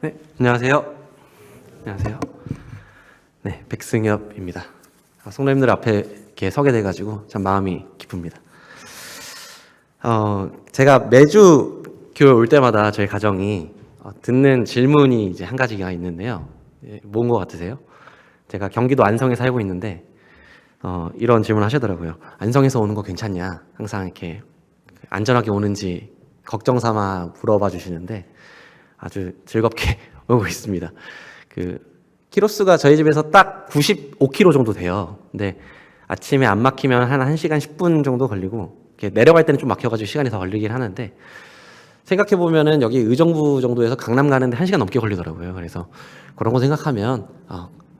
네, 안녕하세요. 안녕하세요. 네, 백승엽입니다. 성도님들 앞에 이렇게 서게 돼가지고 참 마음이 기쁩니다. 제가 매주 교회 올 때마다 저희 가정이 듣는 질문이 이제 한 가지가 있는데요. 뭔 것 같으세요? 제가 경기도 안성에 살고 있는데 이런 질문 하시더라고요. 안성에서 오는 거 괜찮냐? 항상 이렇게 안전하게 오는지 걱정 삼아 물어봐 주시는데 아주 즐겁게 오고 있습니다. 키로수가 저희 집에서 딱 95km 정도 돼요. 근데 아침에 안 막히면 한 1시간 10분 정도 걸리고 내려갈 때는 좀 막혀가지고 시간이 더 걸리긴 하는데 생각해보면은 여기 의정부 정도에서 강남 가는데 1시간 넘게 걸리더라고요. 그래서 그런 거 생각하면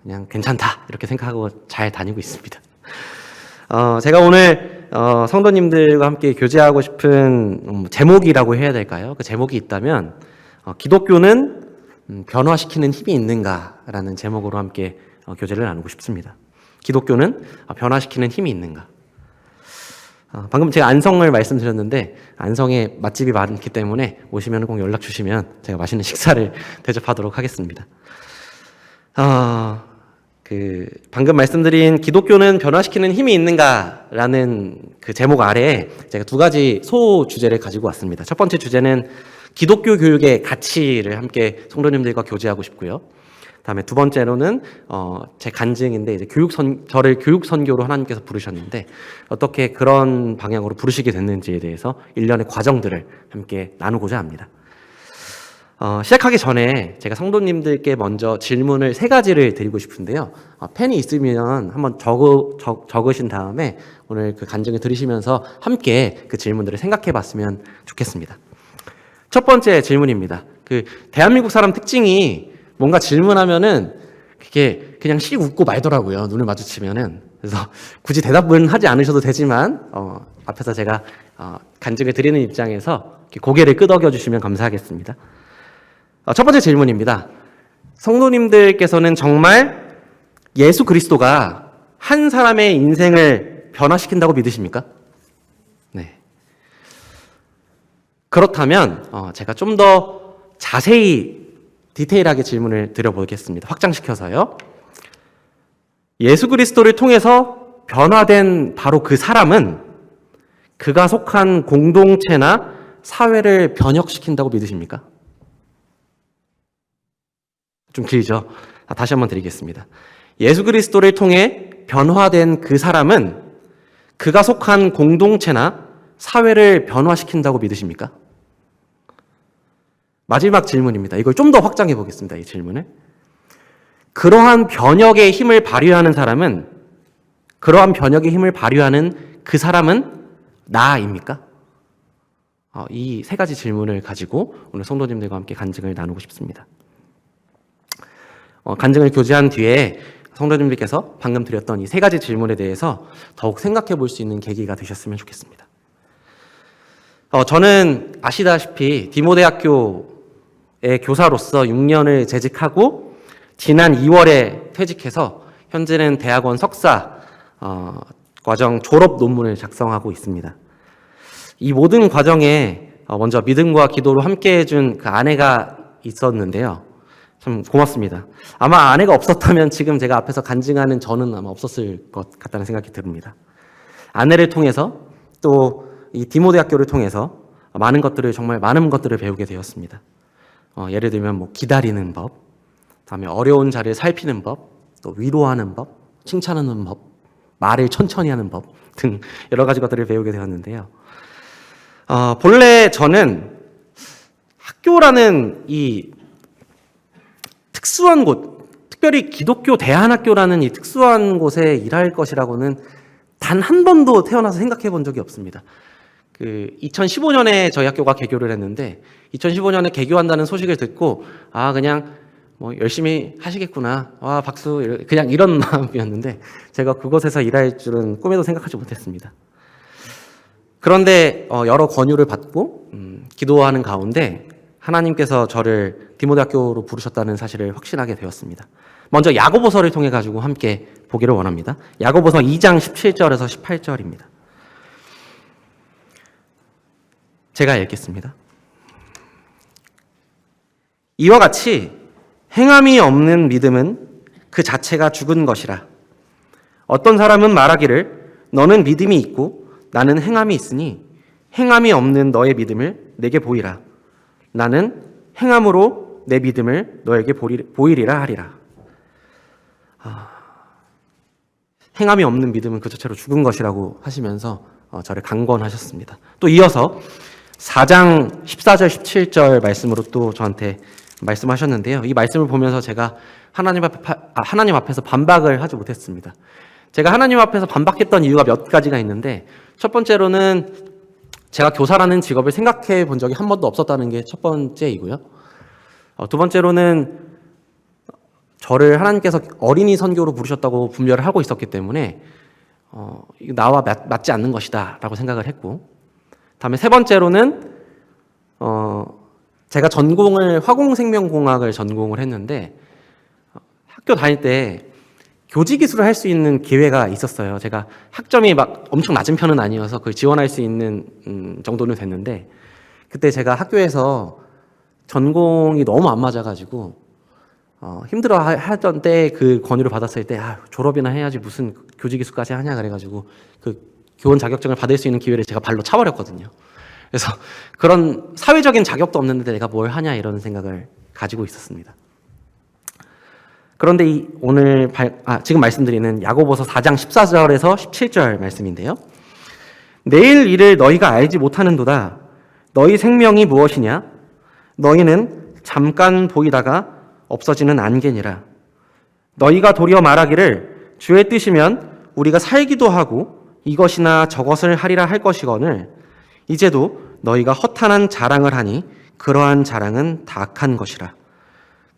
그냥 괜찮다 이렇게 생각하고 잘 다니고 있습니다. 제가 오늘 성도님들과 함께 교제하고 싶은 제목이라고 해야 될까요? 그 제목이 있다면 기독교는 변화시키는 힘이 있는가라는 제목으로 함께 교제를 나누고 싶습니다. 기독교는 변화시키는 힘이 있는가? 방금 제가 안성을 말씀드렸는데 안성에 맛집이 많기 때문에 오시면 꼭 연락 주시면 제가 맛있는 식사를 대접하도록 하겠습니다. 방금 말씀드린 기독교는 변화시키는 힘이 있는가라는 그 제목 아래에 제가 두 가지 소 주제를 가지고 왔습니다. 첫 번째 주제는 기독교 교육의 가치를 함께 성도님들과 교제하고 싶고요. 다음에 두 번째로는 제 간증인데 이제 저를 교육 선교로 하나님께서 부르셨는데 어떻게 그런 방향으로 부르시게 됐는지에 대해서 일련의 과정들을 함께 나누고자 합니다. 시작하기 전에 제가 성도님들께 먼저 질문을 3가지를 드리고 싶은데요. 펜이 있으면 한번 적으신 다음에 오늘 그 간증을 들으시면서 함께 그 질문들을 생각해 봤으면 좋겠습니다. 첫 번째 질문입니다. 대한민국 사람 특징이 뭔가 질문하면은 그게 그냥 씩 웃고 말더라고요. 눈을 마주치면은. 그래서 굳이 대답은 하지 않으셔도 되지만, 앞에서 제가 간증을 드리는 입장에서 고개를 끄덕여 주시면 감사하겠습니다. 첫 번째 질문입니다. 성도님들께서는 정말 예수 그리스도가 한 사람의 인생을 변화시킨다고 믿으십니까? 네. 그렇다면 제가 좀 더 자세히 디테일하게 질문을 드려보겠습니다. 확장시켜서요. 예수 그리스도를 통해서 변화된 바로 그 사람은 그가 속한 공동체나 사회를 변혁시킨다고 믿으십니까? 좀 길죠? 다시 한번 드리겠습니다. 예수 그리스도를 통해 변화된 그 사람은 그가 속한 공동체나 사회를 변화시킨다고 믿으십니까? 마지막 질문입니다. 이걸 좀 더 확장해 보겠습니다. 이 질문을. 그러한 변혁의 힘을 발휘하는 사람은, 그러한 변혁의 힘을 발휘하는 그 사람은 나입니까? 이 3가지 질문을 가지고 오늘 성도님들과 함께 간증을 나누고 싶습니다. 간증을 교제한 뒤에 성도님들께서 방금 드렸던 이 3가지 질문에 대해서 더욱 생각해 볼 수 있는 계기가 되셨으면 좋겠습니다. 저는 아시다시피 디모대학교의 교사로서 6년을 재직하고 지난 2월에 퇴직해서 현재는 대학원 석사 과정 졸업 논문을 작성하고 있습니다. 이 모든 과정에 먼저 믿음과 기도로 함께 해준 그 아내가 있었는데요. 참 고맙습니다. 아마 아내가 없었다면 지금 제가 앞에서 간증하는 저는 아마 없었을 것 같다는 생각이 듭니다. 아내를 통해서 또 이 디모데학교를 통해서 정말 많은 것들을 배우게 되었습니다. 예를 들면 기다리는 법, 다음에 어려운 자리를 살피는 법, 또 위로하는 법, 칭찬하는 법, 말을 천천히 하는 법 등 여러 가지 것들을 배우게 되었는데요. 본래 저는 학교라는 이 특수한 곳, 특별히 기독교 대안학교라는 이 특수한 곳에 일할 것이라고는 단 한 번도 태어나서 생각해 본 적이 없습니다. 2015년에 저희 학교가 개교를 했는데 2015년에 개교한다는 소식을 듣고 그냥 열심히 하시겠구나. 박수. 그냥 이런 마음이었는데 제가 그곳에서 일할 줄은 꿈에도 생각하지 못했습니다. 그런데 여러 권유를 받고 기도하는 가운데 하나님께서 저를 디모데학교로 부르셨다는 사실을 확신하게 되었습니다. 먼저 야고보서를 통해 가지고 함께 보기를 원합니다. 야고보서 2장 17절에서 18절입니다. 제가 읽겠습니다. 이와 같이 행함이 없는 믿음은 그 자체가 죽은 것이라. 어떤 사람은 말하기를 너는 믿음이 있고 나는 행함이 있으니 행함이 없는 너의 믿음을 내게 보이라. 나는 행함으로 내 믿음을 너에게 보이리라 하리라. 행함이 없는 믿음은 그 자체로 죽은 것이라고 하시면서 저를 강권하셨습니다. 또 이어서 4장 14절 17절 말씀으로 또 저한테 말씀하셨는데요. 이 말씀을 보면서 제가 하나님 앞에서 반박을 하지 못했습니다. 제가 하나님 앞에서 반박했던 이유가 몇 가지가 있는데, 첫 번째로는 제가 교사라는 직업을 생각해 본 적이 한 번도 없었다는 게 첫 번째이고요. 두 번째로는 저를 하나님께서 어린이 선교로 부르셨다고 분별을 하고 있었기 때문에 이거 나와 맞지 않는 것이다 라고 생각을 했고, 다음에 세 번째로는 제가 전공을 화공생명공학을 전공을 했는데 학교 다닐 때 교직기술을 할 수 있는 기회가 있었어요. 제가 학점이 막 엄청 낮은 편은 아니어서 그걸 지원할 수 있는 정도는 됐는데, 그때 제가 학교에서 전공이 너무 안 맞아가지고 힘들어 하던 때 그 권유를 받았을 때 졸업이나 해야지 무슨 교직기술까지 하냐 그래가지고 그 교원 자격증을 받을 수 있는 기회를 제가 발로 차버렸거든요. 그래서 그런 사회적인 자격도 없는데 내가 뭘 하냐 이런 생각을 가지고 있었습니다. 그런데 지금 말씀드리는 야고보서 4장 14절에서 17절 말씀인데요. 내일 일을 너희가 알지 못하는도다. 너희 생명이 무엇이냐? 너희는 잠깐 보이다가 없어지는 안개니라. 너희가 도리어 말하기를 주의 뜻이면 우리가 살기도 하고 이것이나 저것을 하리라 할 것이거늘 이제도 너희가 허탄한 자랑을 하니 그러한 자랑은 다 악한 것이라.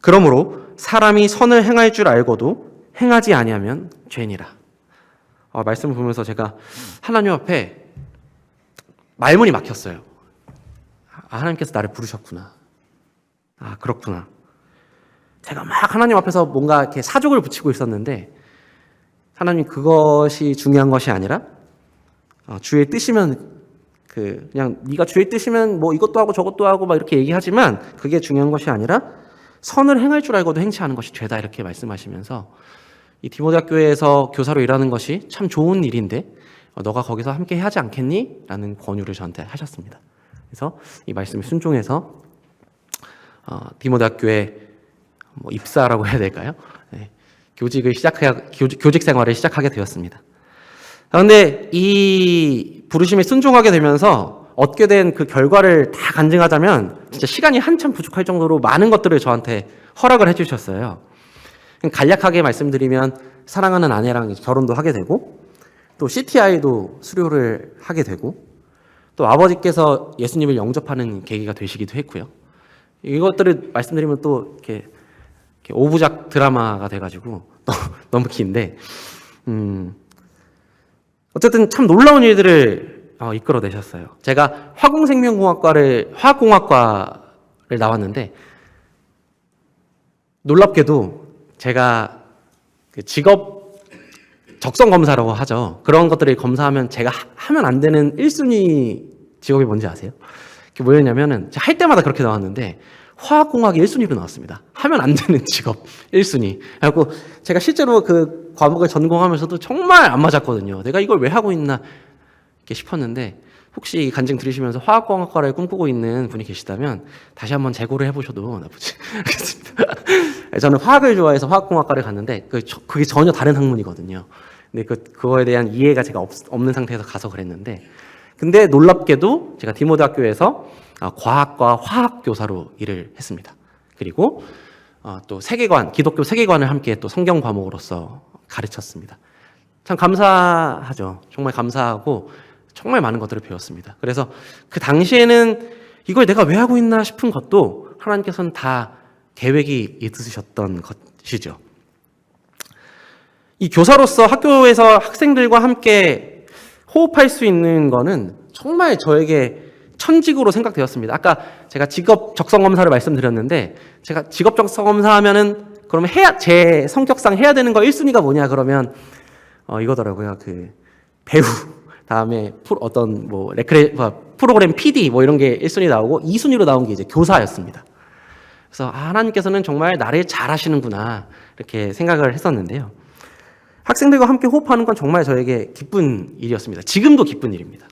그러므로 사람이 선을 행할 줄 알고도 행하지 아니하면 죄니라. 말씀을 보면서 제가 하나님 앞에 말문이 막혔어요. 하나님께서 나를 부르셨구나. 그렇구나. 제가 막 하나님 앞에서 뭔가 이렇게 사족을 붙이고 있었는데, 하나님 그것이 중요한 것이 아니라 주의 뜻이면 그냥 네가 주의 뜻이면 뭐 이것도 하고 저것도 하고 막 이렇게 얘기하지만 그게 중요한 것이 아니라 선을 행할 줄 알고도 행치 않은 것이 죄다 이렇게 말씀하시면서, 이 디모데학교에서 교사로 일하는 것이 참 좋은 일인데 너가 거기서 함께 하지 않겠니? 라는 권유를 저한테 하셨습니다. 그래서 이 말씀에 순종해서 디모데학교에 입사라고 해야 될까요? 네, 교직 생활을 시작하게 되었습니다. 그런데 이 부르심에 순종하게 되면서 얻게 된 그 결과를 다 간증하자면 진짜 시간이 한참 부족할 정도로 많은 것들을 저한테 허락을 해주셨어요. 간략하게 말씀드리면 사랑하는 아내랑 결혼도 하게 되고, 또 CTI도 수료를 하게 되고, 또 아버지께서 예수님을 영접하는 계기가 되시기도 했고요. 이것들을 말씀드리면 또 이렇게 5부작 드라마가 돼가지고 너무 긴데, 어쨌든 참 놀라운 일들을 이끌어내셨어요. 제가 화학공학과를 나왔는데, 놀랍게도 제가 그 직업 적성 검사라고 하죠. 그런 것들을 검사하면 제가 하면 안 되는 1순위 직업이 뭔지 아세요? 그게 뭐였냐면은 제가 할 때마다 그렇게 나왔는데 화학공학이 1순위로 나왔습니다. 하면 안 되는 직업 1순위. 그래갖고 제가 실제로 그 과목을 전공하면서도 정말 안 맞았거든요. 내가 이걸 왜 하고 있나 이렇게 싶었는데, 혹시 간증 들으시면서 화학공학과를 꿈꾸고 있는 분이 계시다면 다시 한번 재고를 해보셔도 나쁘지 않겠습니다. 저는 화학을 좋아해서 화학공학과를 갔는데 그게 전혀 다른 학문이거든요. 근데 그거에 대한 이해가 제가 없는 상태에서 가서 그랬는데, 근데 놀랍게도 제가 디모데학교에서 과학과 화학교사로 일을 했습니다. 그리고 또 기독교 세계관을 함께 또 성경 과목으로서 가르쳤습니다. 참 감사하죠. 정말 감사하고 정말 많은 것들을 배웠습니다. 그래서 그 당시에는 이걸 내가 왜 하고 있나 싶은 것도 하나님께서는 다 계획이 있으셨던 것이죠. 이 교사로서 학교에서 학생들과 함께 호흡할 수 있는 거는 정말 저에게 천직으로 생각되었습니다. 아까 제가 직업 적성 검사를 말씀드렸는데, 제가 직업 적성 검사 하면은 그러면 제 성격상 해야 되는 거 1순위가 뭐냐 그러면 이거더라고요. 그 배우, 다음에 프로그램 PD 이런 게 1순위 나오고 2순위로 나온 게 이제 교사였습니다. 그래서 하나님께서는 정말 나를 잘 하시는구나 이렇게 생각을 했었는데요. 학생들과 함께 호흡하는 건 정말 저에게 기쁜 일이었습니다. 지금도 기쁜 일입니다.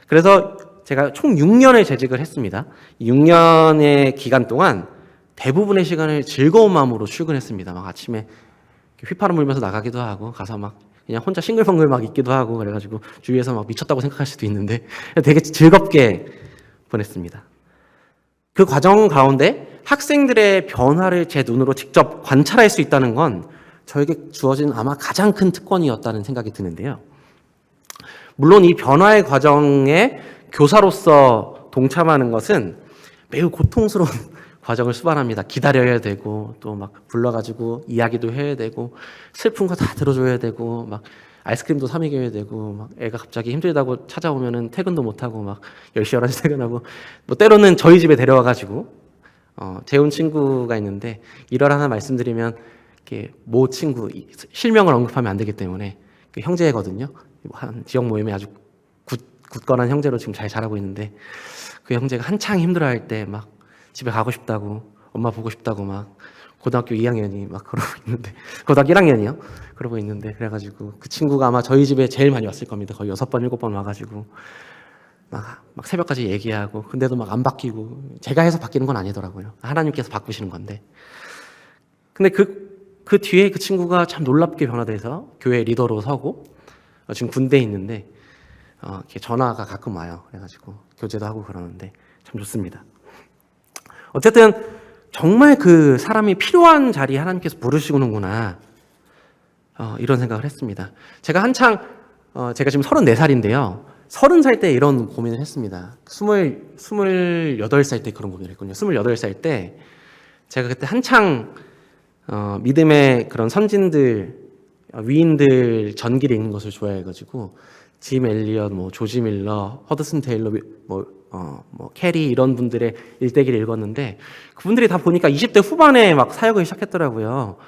그래서 제가 총 6년을 재직을 했습니다. 6년의 기간 동안 대부분의 시간을 즐거운 마음으로 출근했습니다. 막 아침에 휘파람 불면서 나가기도 하고 가서 막 그냥 혼자 싱글벙글 막 있기도 하고 그래가지고 주위에서 막 미쳤다고 생각할 수도 있는데 되게 즐겁게 보냈습니다. 그 과정 가운데 학생들의 변화를 제 눈으로 직접 관찰할 수 있다는 건 저에게 주어진 아마 가장 큰 특권이었다는 생각이 드는데요. 물론 이 변화의 과정에 교사로서 동참하는 것은 매우 고통스러운 과정을 수반합니다. 기다려야 되고 또 막 불러가지고 이야기도 해야 되고 슬픈 거 다 들어줘야 되고 막 아이스크림도 사 먹여야 되고 막 애가 갑자기 힘들다고 찾아오면은 퇴근도 못 하고 막 10시 11시 퇴근하고 뭐 때로는 저희 집에 데려와가지고 재운 친구가 있는데 일화를 하나 말씀드리면 이렇게 모 친구 실명을 언급하면 안 되기 때문에 그 형제거든요. 한 지역 모임에 아주 굳건한 형제로 지금 잘 자라고 있는데 그 형제가 한창 힘들어할 때 막 집에 가고 싶다고 엄마 보고 싶다고 막 고등학교 2학년이 막 그러고 있는데 고등학교 1학년이요? 그러고 있는데 그래가지고 그 친구가 아마 저희 집에 제일 많이 왔을 겁니다. 거의 6번 7번 와가지고 막 새벽까지 얘기하고 근데도 막 안 바뀌고 제가 해서 바뀌는 건 아니더라고요. 하나님께서 바꾸시는 건데 근데 그 뒤에 그 친구가 참 놀랍게 변화돼서 교회 리더로 서고 지금 군대에 있는데 이렇게 전화가 가끔 와요. 그래가지고 교제도 하고 그러는데 참 좋습니다. 어쨌든 정말 그 사람이 필요한 자리에 하나님께서 부르시는구나 이런 생각을 했습니다. 제가 한창 제가 지금 34살인데요. 30살 때 이런 고민을 했습니다. 28살 때 그런 고민을 했거든요. 28살 때 제가 그때 한창 믿음의 그런 선진들 위인들 전기를 읽는 것을 좋아해가지고 짐 엘리엇, 뭐 조지 밀러, 허드슨 테일러, 뭐 캐리 이런 분들의 일대기를 읽었는데 그분들이 다 보니까 20대 후반에 막 사역을 시작했더라고요.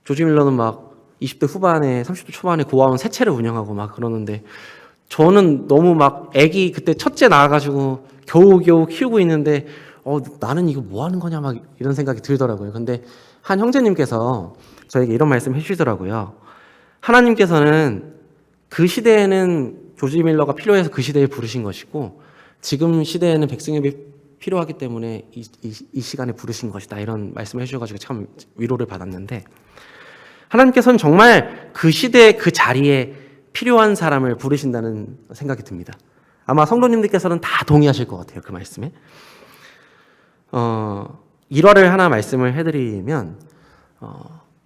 조지 밀러는 막 20대 후반에 30대 초반에 고아원 세 채를 운영하고 막 그러는데 저는 너무 막 애기 그때 첫째 낳아가지고 겨우겨우 키우고 있는데 나는 이거 뭐 하는 거냐 막 이런 생각이 들더라고요. 근데 한 형제님께서 저에게 이런 말씀 해주시더라고요. 하나님께서는 그 시대에는 조지 밀러가 필요해서 그 시대에 부르신 것이고 지금 시대에는 백승엽이 필요하기 때문에 이 시간에 부르신 것이다 이런 말씀을 해주셔가지고 참 위로를 받았는데 하나님께서는 정말 그 시대 그 자리에 필요한 사람을 부르신다는 생각이 듭니다. 아마 성도님들께서는 다 동의하실 것 같아요. 그 말씀에. 일화를 하나 말씀을 해드리면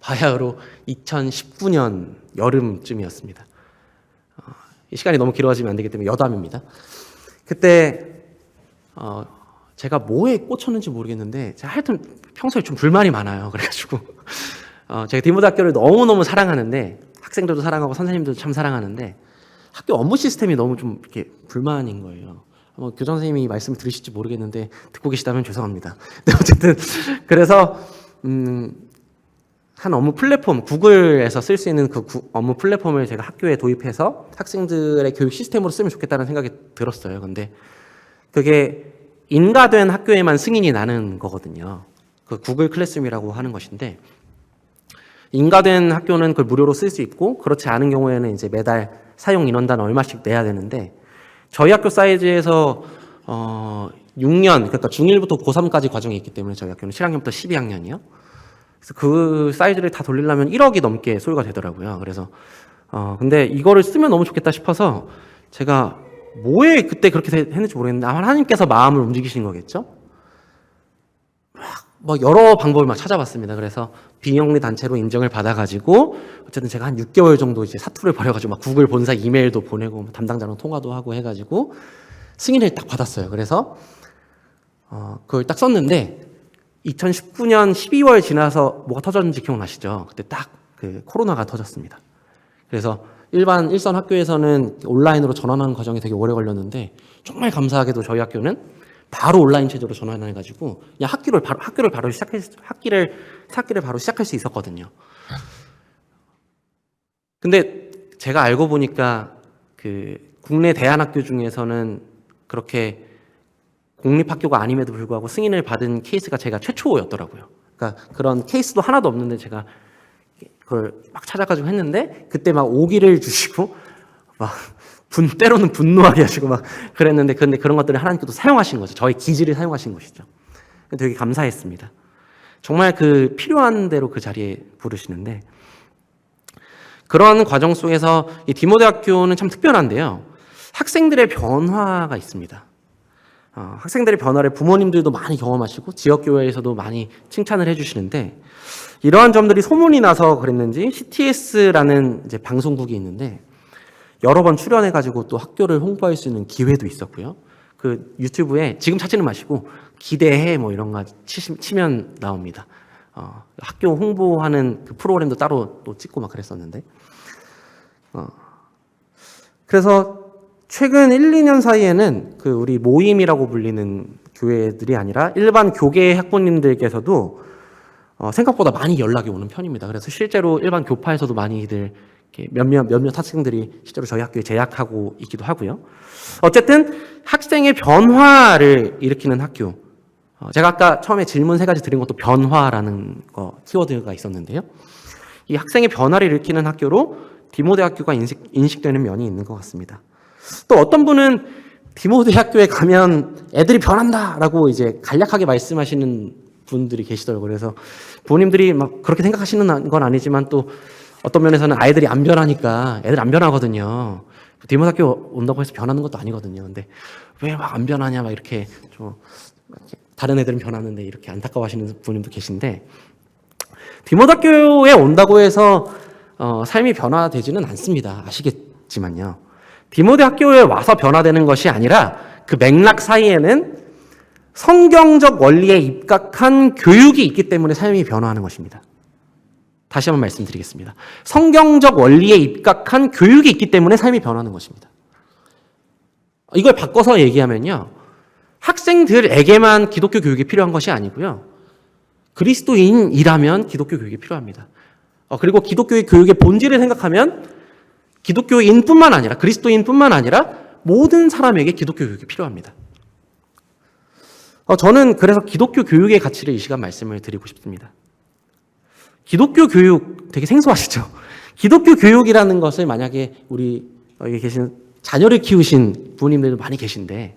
바야흐로 2019년 여름쯤이었습니다. 이 시간이 너무 길어지면 안 되기 때문에 여담입니다. 그때 제가 뭐에 꽂혔는지 모르겠는데 제가 하여튼 평소에 좀 불만이 많아요. 그래가지고 제가 디모데학교를 너무너무 사랑하는데 학생들도 사랑하고 선생님들도 참 사랑하는데 학교 업무 시스템이 너무 좀 이렇게 불만인 거예요. 교장 선생님이 말씀을 들으실지 모르겠는데 듣고 계시다면 죄송합니다. 근데 어쨌든 그래서 한 업무 플랫폼, 구글에서 쓸 수 있는 그 업무 플랫폼을 제가 학교에 도입해서 학생들의 교육 시스템으로 쓰면 좋겠다는 생각이 들었어요. 근데 그게 인가된 학교에만 승인이 나는 거거든요. 그 구글 클래스룸이라고 하는 것인데 인가된 학교는 그걸 무료로 쓸 수 있고 그렇지 않은 경우에는 이제 매달 사용 인원당 얼마씩 내야 되는데 저희 학교 사이즈에서 6년, 그러니까 중1부터 고3까지 과정이 있기 때문에 저희 학교는 7학년부터 12학년이요. 그래서 그 사이즈를 다 돌리려면 1억이 넘게 소요가 되더라고요. 그래서 근데 이거를 쓰면 너무 좋겠다 싶어서 제가 뭐에 그때 그렇게 했는지 모르겠는데 아마 하나님께서 마음을 움직이신 거겠죠? 막 여러 방법을 막 찾아봤습니다. 그래서 비영리 단체로 인정을 받아가지고 어쨌든 제가 한 6개월 정도 이제 사투를 벌여가지고 막 구글 본사 이메일도 보내고 담당자랑 통화도 하고 해가지고 승인을 딱 받았어요. 그래서 그걸 딱 썼는데 2019년 12월 지나서 뭐가 터졌는지 기억나시죠? 그때 딱 그 코로나가 터졌습니다. 그래서 일선 학교에서는 온라인으로 전환하는 과정이 되게 오래 걸렸는데 정말 감사하게도 저희 학교는 바로 온라인 체제로 전환해가지고 그냥 학기를 바로 시작할 수 있었거든요. 근데 제가 알고 보니까 그 국내 대안학교 중에서는 그렇게 공립학교가 아님에도 불구하고 승인을 받은 케이스가 제가 최초였더라고요. 그러니까 그런 케이스도 하나도 없는데 제가 그걸 막 찾아가지고 했는데 그때 막 오기를 주시고 막 때로는 분노하게 하시고 막 그랬는데 근데 그런 것들을 하나님께서 사용하신 거죠. 저의 기질을 사용하신 것이죠. 되게 감사했습니다. 정말 그 필요한 대로 그 자리에 부르시는데 그런 과정 속에서 이 디모데학교는 참 특별한데요. 학생들의 변화가 있습니다. 학생들의 변화를 부모님들도 많이 경험하시고 지역교회에서도 많이 칭찬을 해주시는데 이러한 점들이 소문이 나서 그랬는지 CTS라는 이제 방송국이 있는데 여러 번 출연해가지고 또 학교를 홍보할 수 있는 기회도 있었고요. 그 유튜브에 지금 찾지는 마시고 기대해 뭐 이런 거 치면 나옵니다. 학교 홍보하는 그 프로그램도 따로 또 찍고 막 그랬었는데 그래서 최근 1, 2년 사이에는 그 우리 모임이라고 불리는 교회들이 아니라 일반 교계 학부님들께서도 생각보다 많이 연락이 오는 편입니다. 그래서 실제로 일반 교파에서도 많이들 몇몇 학생들이 실제로 저희 학교에 재학하고 있기도 하고요. 어쨌든 학생의 변화를 일으키는 학교. 제가 아까 처음에 질문 3가지 드린 것도 변화라는 거 키워드가 있었는데요. 이 학생의 변화를 일으키는 학교로 디모데 학교가 인식되는 면이 있는 것 같습니다. 또 어떤 분은 디모데 학교에 가면 애들이 변한다라고 이제 간략하게 말씀하시는 분들이 계시더라고요. 그래서 부모님들이 막 그렇게 생각하시는 건 아니지만 또 어떤 면에서는 아이들이 안 변하니까 애들 안 변하거든요. 디모데 학교 온다고 해서 변하는 것도 아니거든요. 근데 왜 막 안 변하냐 막 이렇게 좀 다른 애들은 변하는데 이렇게 안타까워하시는 부모님도 계신데 디모데 학교에 온다고 해서 삶이 변화되지는 않습니다. 아시겠지만요. 디모데 학교에 와서 변화되는 것이 아니라 그 맥락 사이에는 성경적 원리에 입각한 교육이 있기 때문에 삶이 변화하는 것입니다. 다시 한번 말씀드리겠습니다. 성경적 원리에 입각한 교육이 있기 때문에 삶이 변하는 것입니다. 이걸 바꿔서 얘기하면요. 학생들에게만 기독교 교육이 필요한 것이 아니고요. 그리스도인이라면 기독교 교육이 필요합니다. 그리고 기독교의 교육의 본질을 생각하면 기독교인뿐만 아니라 그리스도인뿐만 아니라 모든 사람에게 기독교 교육이 필요합니다. 저는 그래서 기독교 교육의 가치를 이 시간 말씀을 드리고 싶습니다. 기독교 교육 되게 생소하시죠? 기독교 교육이라는 것을 만약에 우리 여기 계신 자녀를 키우신 부모님들도 많이 계신데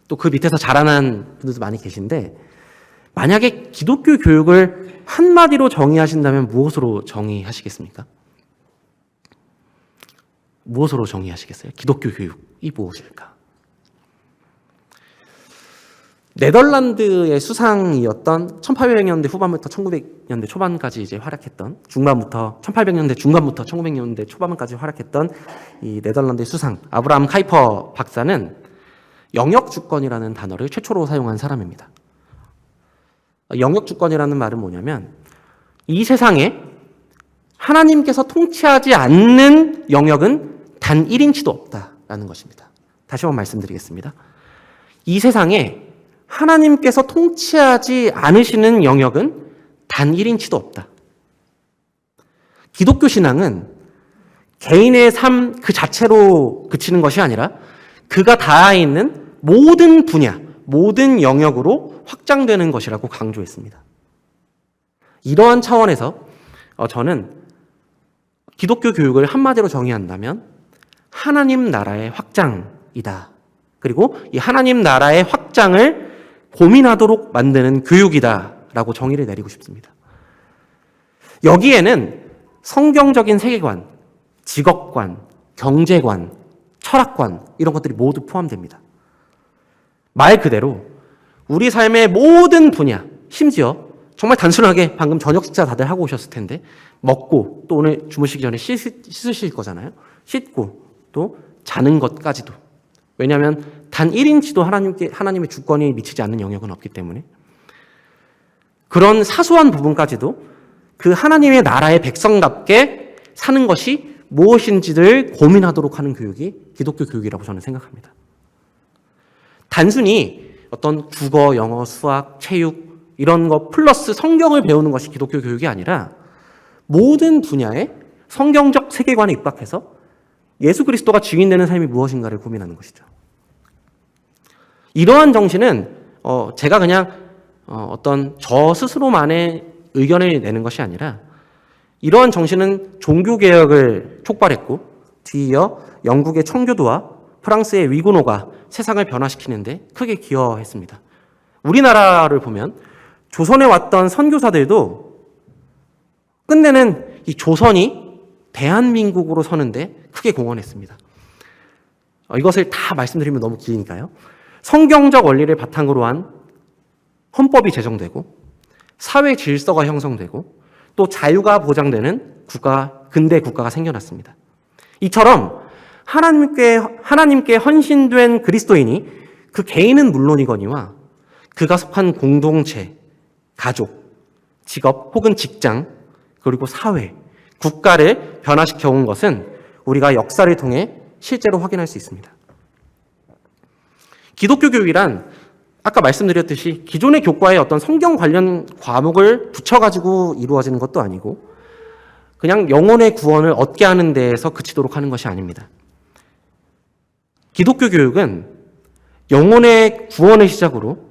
또 그 밑에서 자라난 분들도 많이 계신데 만약에 기독교 교육을 한마디로 정의하신다면 무엇으로 정의하시겠습니까? 무엇으로 정의하시겠어요? 기독교 교육이 무엇일까? 네덜란드의 수상이었던 1800년대 후반부터 1900년대 초반까지 이제 활약했던 1800년대 중반부터 1900년대 초반까지 활약했던 이 네덜란드의 수상 아브라함 카이퍼 박사는 영역주권이라는 단어를 최초로 사용한 사람입니다. 영역주권이라는 말은 뭐냐면 이 세상에 하나님께서 통치하지 않는 영역은 단 1인치도 없다라는 것입니다. 다시 한번 말씀드리겠습니다. 이 세상에 하나님께서 통치하지 않으시는 영역은 단 1인치도 없다. 기독교 신앙은 개인의 삶 그 자체로 그치는 것이 아니라 그가 닿아 있는 모든 분야, 모든 영역으로 확장되는 것이라고 강조했습니다. 이러한 차원에서 저는 기독교 교육을 한마디로 정의한다면 하나님 나라의 확장이다. 그리고 이 하나님 나라의 확장을 고민하도록 만드는 교육이다라고 정의를 내리고 싶습니다. 여기에는 성경적인 세계관, 직업관, 경제관, 철학관 이런 것들이 모두 포함됩니다. 말 그대로 우리 삶의 모든 분야, 심지어 정말 단순하게 방금 저녁 식사 다들 하고 오셨을 텐데 먹고 또 오늘 주무시기 전에 씻으실 거잖아요. 씻고 또 자는 것까지도. 왜냐하면 단 1인치도 하나님의 주권이 미치지 않는 영역은 없기 때문에 그런 사소한 부분까지도 그 하나님의 나라의 백성답게 사는 것이 무엇인지를 고민하도록 하는 교육이 기독교 교육이라고 저는 생각합니다. 단순히 어떤 국어, 영어, 수학, 체육 이런 거 플러스 성경을 배우는 것이 기독교 교육이 아니라 모든 분야의 성경적 세계관에 입각해서 예수 그리스도가 증인되는 삶이 무엇인가를 고민하는 것이죠. 이러한 정신은 제가 그냥 어떤 저 스스로만의 의견을 내는 것이 아니라 이러한 정신은 종교개혁을 촉발했고 뒤이어 영국의 청교도와 프랑스의 위고노가 세상을 변화시키는데 크게 기여했습니다. 우리나라를 보면 조선에 왔던 선교사들도 끝내는 이 조선이 대한민국으로 서는데 크게 공헌했습니다. 이것을 다 말씀드리면 너무 기니까요. 성경적 원리를 바탕으로 한 헌법이 제정되고 사회 질서가 형성되고 또 자유가 보장되는 근대 국가가 생겨났습니다. 이처럼 하나님께 헌신된 그리스도인이 그 개인은 물론이거니와 그가 속한 공동체, 가족, 직업 혹은 직장, 그리고 사회, 국가를 변화시켜 온 것은 우리가 역사를 통해 실제로 확인할 수 있습니다. 기독교 교육이란 아까 말씀드렸듯이 기존의 교과에 어떤 성경 관련 과목을 붙여가지고 이루어지는 것도 아니고 그냥 영혼의 구원을 얻게 하는 데에서 그치도록 하는 것이 아닙니다. 기독교 교육은 영혼의 구원의 시작으로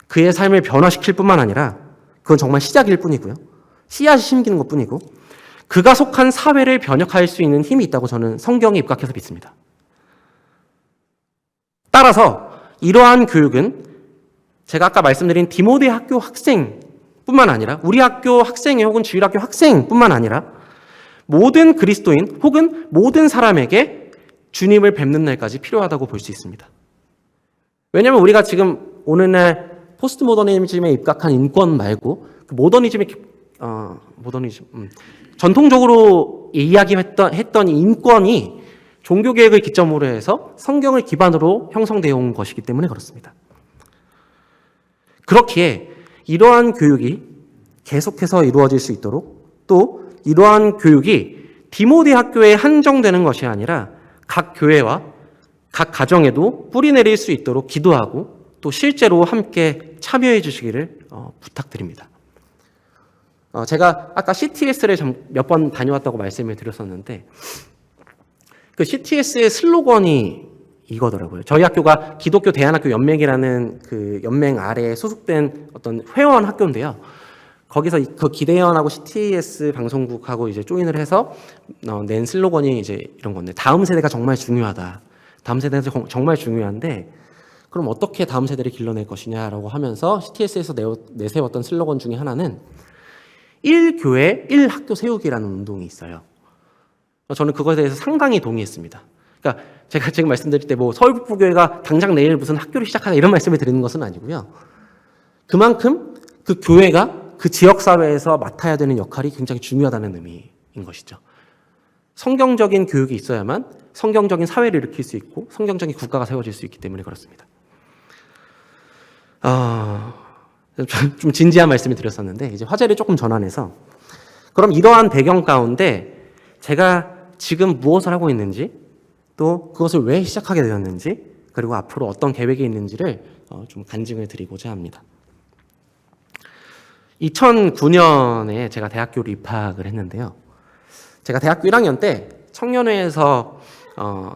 그의 삶을 변화시킬 뿐만 아니라 그건 정말 시작일 뿐이고요. 씨앗이 심기는 것 뿐이고 그가 속한 사회를 변혁할 수 있는 힘이 있다고 저는 성경에 입각해서 믿습니다. 따라서 이러한 교육은 제가 아까 말씀드린 디모데 학교 학생뿐만 아니라 우리 학교 학생회 혹은 주일학교 학생뿐만 아니라 모든 그리스도인 혹은 모든 사람에게 주님을 뵙는 날까지 필요하다고 볼 수 있습니다. 왜냐하면 우리가 지금 오늘날 포스트 모더니즘에 입각한 인권 말고 그 전통적으로 이야기했던 인권이 종교개혁을 기점으로 해서 성경을 기반으로 형성되어 온 것이기 때문에 그렇습니다. 그렇기에 이러한 교육이 계속해서 이루어질 수 있도록 또 이러한 교육이 디모데 학교에 한정되는 것이 아니라 각 교회와 각 가정에도 뿌리내릴 수 있도록 기도하고 또 실제로 함께 참여해 주시기를 부탁드립니다. 제가 아까 CTS를 몇 번 다녀왔다고 말씀을 드렸었는데 그 CTS의 슬로건이 이거더라고요. 저희 학교가 기독교 대안학교 연맹이라는 그 연맹 아래에 소속된 어떤 회원 학교인데요. 거기서 그 기대원하고 CTS 방송국하고 이제 조인을 해서 낸 슬로건이 이제 이런 건데 다음 세대가 정말 중요하다. 다음 세대가 정말 중요한데 그럼 어떻게 다음 세대를 길러낼 것이냐라고 하면서 CTS에서 내세웠던 슬로건 중에 하나는 1교회 1학교 세우기라는 운동이 있어요. 저는 그것에 대해서 상당히 동의했습니다. 그러니까 제가 지금 말씀드릴 때 뭐 서울북부교회가 당장 내일 무슨 학교를 시작하자 이런 말씀을 드리는 것은 아니고요. 그만큼 그 교회가 그 지역사회에서 맡아야 되는 역할이 굉장히 중요하다는 의미인 것이죠. 성경적인 교육이 있어야만 성경적인 사회를 일으킬 수 있고 성경적인 국가가 세워질 수 있기 때문에 그렇습니다. 좀 진지한 말씀을 드렸었는데 이제 화제를 조금 전환해서 그럼 이러한 배경 가운데 제가 지금 무엇을 하고 있는지 또 그것을 왜 시작하게 되었는지 그리고 앞으로 어떤 계획이 있는지를 좀 간증을 드리고자 합니다. 2009년에 제가 대학교로 입학을 했는데요. 제가 대학교 1학년 때 청년회에서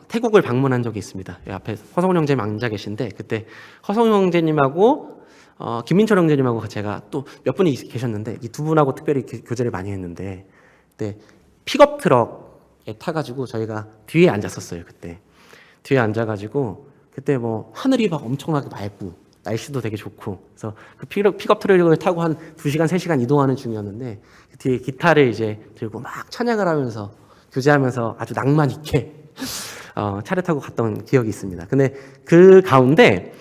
태국을 방문한 적이 있습니다. 앞에 허성훈 형제님 앉아 계신데 그때 허성훈 형제님하고 김민철 형제님하고 제가 또 몇 분이 계셨는데 이 두 분하고 특별히 교제를 많이 했는데 그때 픽업 트럭에 타가지고 저희가 뒤에 앉았었어요. 그때 뒤에 앉아가지고 그때 뭐 하늘이 막 엄청나게 맑고 날씨도 되게 좋고 그래서 그 픽업 트럭을 타고 한 2시간 3시간 이동하는 중이었는데 그 뒤에 기타를 이제 들고 막 찬양을 하면서 교제하면서 아주 낭만 있게 차를 타고 갔던 기억이 있습니다. 근데 그 가운데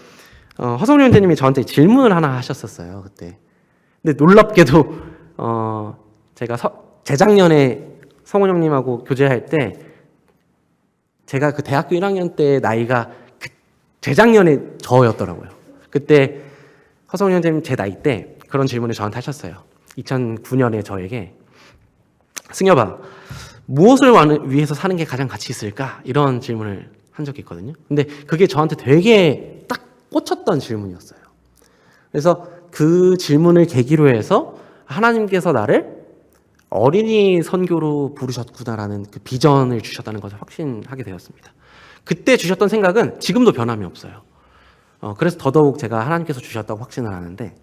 허성윤 형제님이 저한테 질문을 하나 하셨었어요. 그때. 근데 놀랍게도 제가 재작년에 성훈 형님하고 교제할 때 제가 그 대학교 1학년 때 나이가 재작년에 저였더라고요. 그때 허성훈 형제님 제 나이 때 그런 질문을 저한테 하셨어요. 2009년에 저에게 승엽아 무엇을 위해서 사는 게 가장 가치 있을까? 이런 질문을 한 적이 있거든요. 근데 그게 저한테 되게 딱 꽂혔던 질문이었어요. 그래서 그 질문을 계기로 해서 하나님께서 나를 어린이 선교로 부르셨구나라는 그 비전을 주셨다는 것을 확신하게 되었습니다. 그때 주셨던 생각은 지금도 변함이 없어요. 그래서 더더욱 제가 하나님께서 주셨다고 확신을 하는데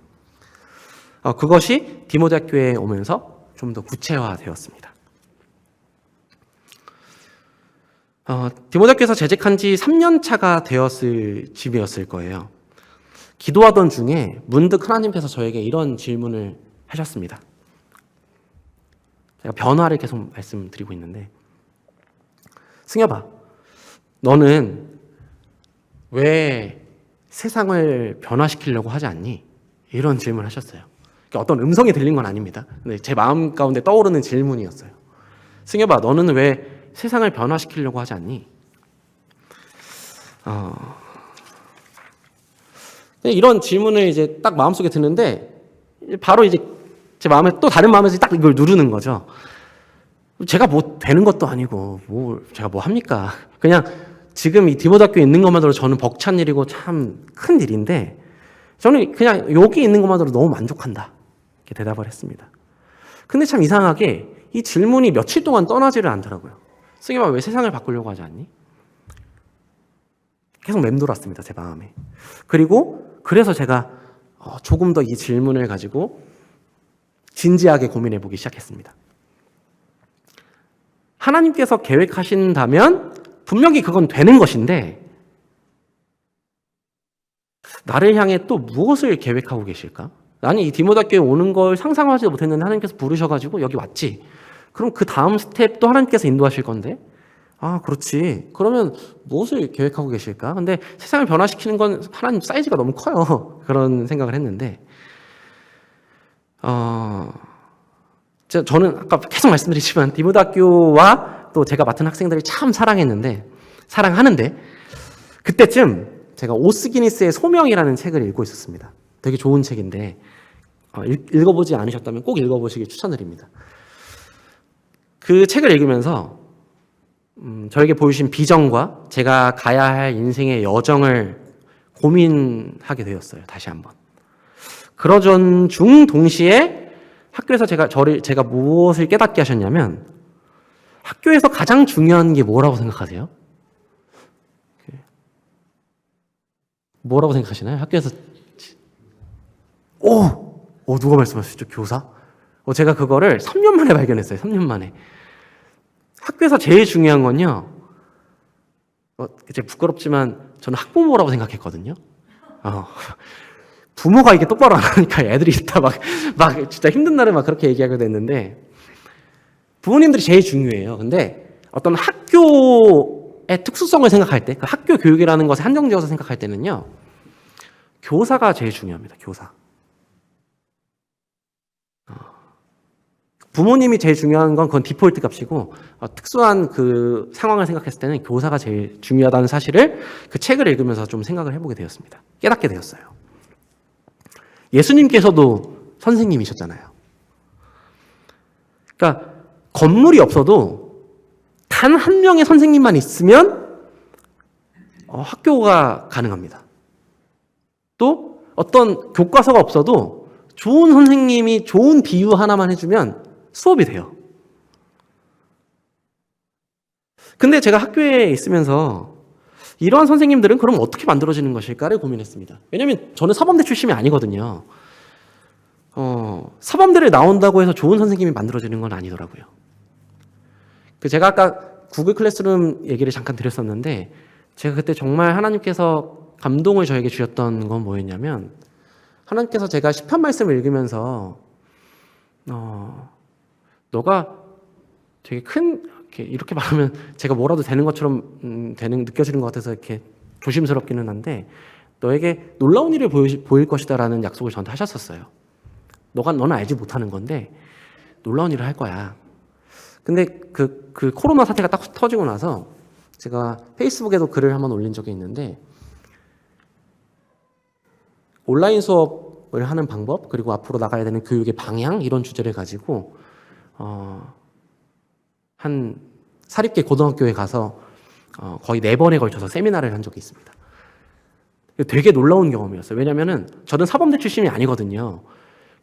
그것이 디모데학교에 오면서 좀 더 구체화되었습니다. 디모데학교에서 재직한 지 3년 차가 되었을 즈음이었을 거예요. 기도하던 중에 문득 하나님께서 저에게 이런 질문을 하셨습니다. 제가 변화를 계속 말씀드리고 있는데, 승엽아, 너는 왜 세상을 변화시키려고 하지 않니? 이런 질문을 하셨어요. 그러니까 어떤 음성이 들린 건 아닙니다. 근데 제 마음 가운데 떠오르는 질문이었어요. 승엽아, 너는 왜 세상을 변화시키려고 하지 않니? 이런 질문을 이제 딱 마음속에 드는데, 바로 이제 제 마음에 또 다른 마음에서 딱 이걸 누르는 거죠. 제가 뭐 되는 것도 아니고, 제가 뭐 합니까? 그냥 지금 이 디모데학교에 있는 것만으로 저는 벅찬 일이고 참 큰 일인데, 저는 그냥 여기 있는 것만으로 너무 만족한다. 이렇게 대답을 했습니다. 근데 참 이상하게 이 질문이 며칠 동안 떠나지를 않더라고요. 승엽아, 왜 세상을 바꾸려고 하지 않니? 계속 맴돌았습니다, 제 마음에. 그래서 제가 조금 더 이 질문을 가지고 진지하게 고민해 보기 시작했습니다. 하나님께서 계획하신다면 분명히 그건 되는 것인데, 나를 향해 또 무엇을 계획하고 계실까? 나는 이 디모데학교에 오는 걸 상상하지도 못했는데 하나님께서 부르셔가지고 여기 왔지. 그럼 그 다음 스텝도 하나님께서 인도하실 건데, 그렇지. 그러면 무엇을 계획하고 계실까? 근데 세상을 변화시키는 건 하나님 사이즈가 너무 커요. 그런 생각을 했는데, 저는 아까 계속 말씀드리지만 디모데학교와 또 제가 맡은 학생들을 참 사랑하는데, 그때쯤 제가 오스기니스의 소명이라는 책을 읽고 있었습니다. 되게 좋은 책인데, 읽어보지 않으셨다면 꼭 읽어보시길 추천드립니다. 그 책을 읽으면서 저에게 보여주신 비전과 제가 가야 할 인생의 여정을 고민하게 되었어요. 다시 한번. 그러던 중 동시에 학교에서 제가 무엇을 깨닫게 하셨냐면, 학교에서 가장 중요한 게 뭐라고 생각하세요? 뭐라고 생각하시나요? 학교에서 누가 말씀하셨죠? 교사? 제가 그거를 3년 만에 발견했어요. 3년 만에. 학교에서 제일 중요한 건요, 이제 부끄럽지만 저는 학부모라고 생각했거든요. 부모가 이게 똑바로 안 하니까 애들이 다 막 진짜 힘든 날에 막 그렇게 얘기하게 됐는데, 부모님들이 제일 중요해요. 근데 어떤 학교의 특수성을 생각할 때, 그 학교 교육이라는 것에 한정지어서 생각할 때는요, 교사가 제일 중요합니다. 교사. 부모님이 제일 중요한 건 그건 디폴트 값이고, 특수한 그 상황을 생각했을 때는 교사가 제일 중요하다는 사실을 그 책을 읽으면서 좀 생각을 해보게 되었습니다. 깨닫게 되었어요. 예수님께서도 선생님이셨잖아요. 그러니까 건물이 없어도 단 한 명의 선생님만 있으면 학교가 가능합니다. 또 어떤 교과서가 없어도 좋은 선생님이 좋은 비유 하나만 해주면 수업이 돼요. 근데 제가 학교에 있으면서 이러한 선생님들은 그럼 어떻게 만들어지는 것일까를 고민했습니다. 왜냐하면 저는 사범대 출신이 아니거든요. 사범대를 나온다고 해서 좋은 선생님이 만들어지는 건 아니더라고요. 제가 아까 구글 클래스룸 얘기를 잠깐 드렸었는데, 제가 그때 정말 하나님께서 감동을 저에게 주셨던 건 뭐였냐면, 하나님께서 제가 시편 말씀을 읽으면서 너가 되게 이렇게 말하면 제가 뭐라도 되는 것처럼 느껴지는 것 같아서 이렇게 조심스럽기는 한데, 너에게 놀라운 일을 보일 것이다라는 약속을 저한테 하셨었어요. 너는 알지 못하는 건데 놀라운 일을 할 거야. 근데 그 코로나 사태가 딱 터지고 나서 제가 페이스북에도 글을 한번 올린 적이 있는데, 온라인 수업을 하는 방법, 그리고 앞으로 나가야 되는 교육의 방향, 이런 주제를 가지고 한 사립계 고등학교에 가서 거의 4번에 걸쳐서 세미나를 한 적이 있습니다. 되게 놀라운 경험이었어요. 왜냐면은 저는 사범대 출신이 아니거든요.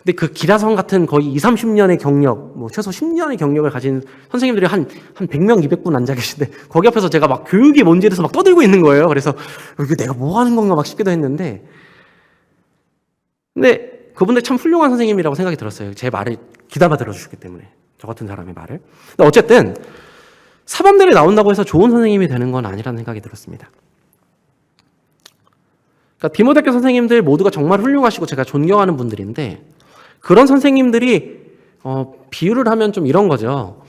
근데 그 기라성 같은 거의 20, 30년의 경력, 뭐 최소 10년의 경력을 가진 선생님들이 한 100명, 200분 앉아 계신데 거기 앞에서 제가 막 교육이 뭔지에 대해서 막 떠들고 있는 거예요. 그래서 이게 내가 뭐 하는 건가 막 싶기도 했는데, 근데 그분들 참 훌륭한 선생님이라고 생각이 들었어요. 제 말을 귀담아 들어주셨기 때문에, 저 같은 사람의 말을. 근데 어쨌든 사범대를 나온다고 해서 좋은 선생님이 되는 건 아니라는 생각이 들었습니다. 그러니까 디모데교 선생님들 모두가 정말 훌륭하시고 제가 존경하는 분들인데, 그런 선생님들이 비유를 하면 좀 이런 거죠.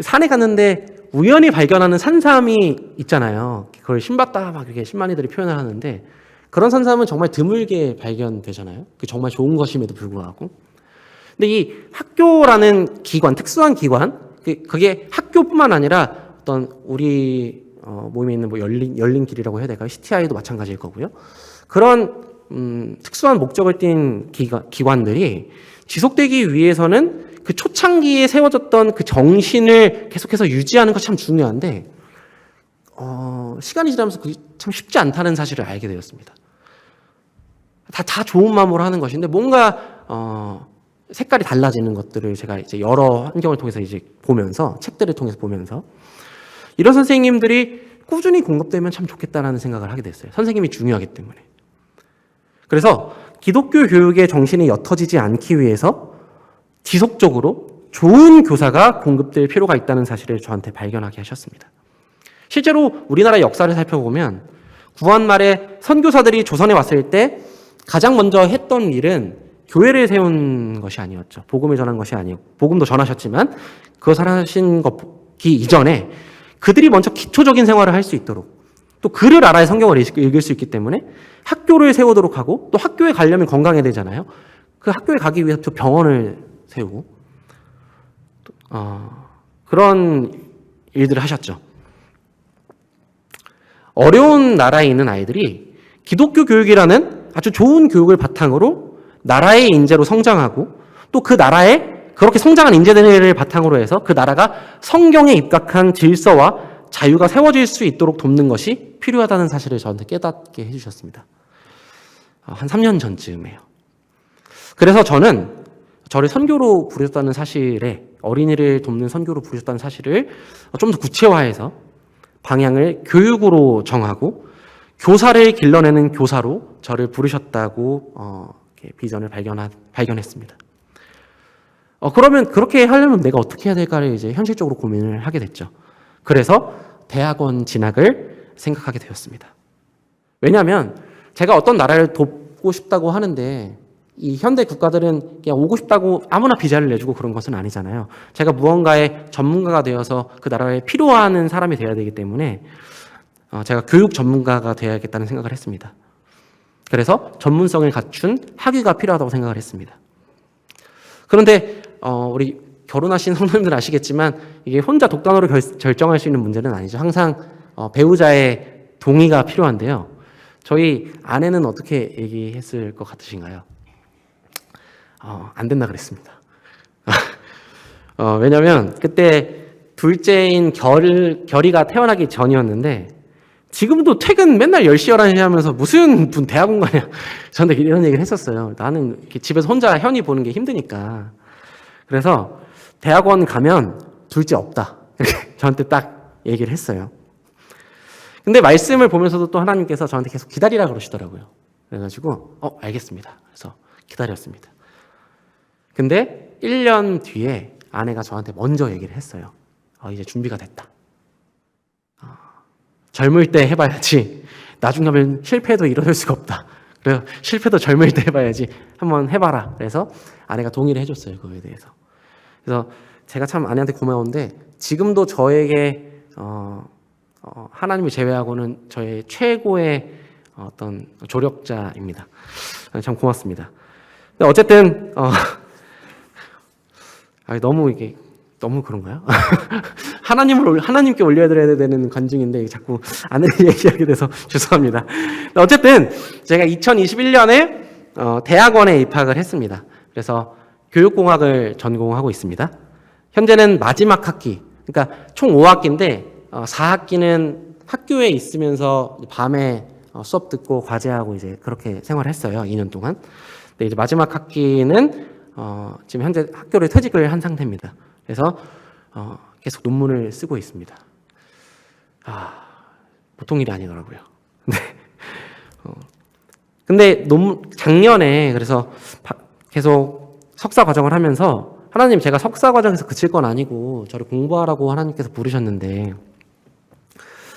산에 갔는데 우연히 발견하는 산삼이 있잖아요. 그걸 신봤다 막 이렇게 신만이들이 표현을 하는데, 그런 산삼은 정말 드물게 발견되잖아요. 정말 좋은 것임에도 불구하고. 근데 이 학교라는 기관, 특수한 기관, 그게 학교뿐만 아니라 어떤 우리 모임에 있는 뭐 열린 길이라고 해야 될까요? CTI도 마찬가지일 거고요. 그런 특수한 목적을 띈 기관들이 지속되기 위해서는 그 초창기에 세워졌던 그 정신을 계속해서 유지하는 것 참 중요한데, 시간이 지나면서 그게 참 쉽지 않다는 사실을 알게 되었습니다. 다 좋은 마음으로 하는 것인데 뭔가 색깔이 달라지는 것들을 제가 이제 여러 환경을 통해서 이제 보면서, 책들을 통해서 보면서 이런 선생님들이 꾸준히 공급되면 참 좋겠다라는 생각을 하게 됐어요. 선생님이 중요하기 때문에. 그래서 기독교 교육의 정신이 옅어지지 않기 위해서 지속적으로 좋은 교사가 공급될 필요가 있다는 사실을 저한테 발견하게 하셨습니다. 실제로 우리나라 역사를 살펴보면 구한 말에 선교사들이 조선에 왔을 때 가장 먼저 했던 일은 교회를 세운 것이 아니었죠. 복음을 전한 것이 아니었고, 복음도 전하셨지만 그것을 하신 것기 이전에 그들이 먼저 기초적인 생활을 할 수 있도록, 또 글을 알아야 성경을 읽을 수 있기 때문에 학교를 세우도록 하고, 또 학교에 가려면 건강해야 되잖아요. 그 학교에 가기 위해서 또 병원을 세우고, 그런 일들을 하셨죠. 어려운 나라에 있는 아이들이 기독교 교육이라는 아주 좋은 교육을 바탕으로 나라의 인재로 성장하고, 또 그 나라에 그렇게 성장한 인재들을 바탕으로 해서 그 나라가 성경에 입각한 질서와 자유가 세워질 수 있도록 돕는 것이 필요하다는 사실을 저한테 깨닫게 해주셨습니다. 한 3년 전쯤에요. 그래서 저는 저를 선교로 부르셨다는 사실에, 어린이를 돕는 선교로 부르셨다는 사실을 좀 더 구체화해서 방향을 교육으로 정하고 교사를 길러내는 교사로 저를 부르셨다고 비전을 발견했습니다. 그러면 그렇게 하려면 내가 어떻게 해야 될까를 이제 현실적으로 고민을 하게 됐죠. 그래서 대학원 진학을 생각하게 되었습니다. 왜냐하면 제가 어떤 나라를 돕고 싶다고 하는데 이 현대 국가들은 그냥 오고 싶다고 아무나 비자를 내주고 그런 것은 아니잖아요. 제가 무언가의 전문가가 되어서 그 나라에 필요한 사람이 되어야 되기 때문에 제가 교육 전문가가 되어야겠다는 생각을 했습니다. 그래서 전문성을 갖춘 학위가 필요하다고 생각을 했습니다. 그런데 우리 결혼하신 성도님들 아시겠지만 이게 혼자 독단으로 결정할 수 있는 문제는 아니죠. 항상 배우자의 동의가 필요한데요. 저희 아내는 어떻게 얘기했을 것 같으신가요? 안 된다 그랬습니다. 왜냐면 그때 둘째인 결이가 태어나기 전이었는데, 지금도 퇴근 맨날 10시, 11시 하면서 무슨 분 대학원 가냐 저한테 이런 얘기를 했었어요. 나는 이렇게 집에서 혼자 현이 보는 게 힘드니까. 그래서 대학원 가면 둘째 없다 이렇게 저한테 딱 얘기를 했어요. 근데 말씀을 보면서도 또 하나님께서 저한테 계속 기다리라 그러시더라고요. 그래가지고 알겠습니다. 그래서 기다렸습니다. 근데 1년 뒤에 아내가 저한테 먼저 얘기를 했어요. 이제 준비가 됐다. 젊을 때 해봐야지. 나중 가면 실패도 일어날 수가 없다. 그래서 실패도 젊을 때 해봐야지. 한번 해봐라. 그래서 아내가 동의를 해줬어요. 그거에 대해서. 그래서 제가 참 아내한테 고마운데 지금도 저에게 하나님을 제외하고는 저의 최고의 어떤 조력자입니다. 참 고맙습니다. 근데 어쨌든 너무 그런가요? 하나님께 올려드려야 되는 간증인데 자꾸 아내를 얘기하게 돼서 죄송합니다. 어쨌든 제가 2021년에 대학원에 입학을 했습니다. 그래서 교육공학을 전공하고 있습니다. 현재는 마지막 학기, 그러니까 총 5학기인데 4학기는 학교에 있으면서 밤에 수업 듣고 과제하고 이제 그렇게 생활했어요. 2년 동안. 근데 이제 마지막 학기는 지금 현재 학교를 퇴직을 한 상태입니다. 그래서 계속 논문을 쓰고 있습니다. 보통 일이 아니더라고요. 네. 근데 작년에 그래서 계속 석사 과정을 하면서 하나님, 제가 석사 과정에서 그칠 건 아니고 저를 공부하라고 하나님께서 부르셨는데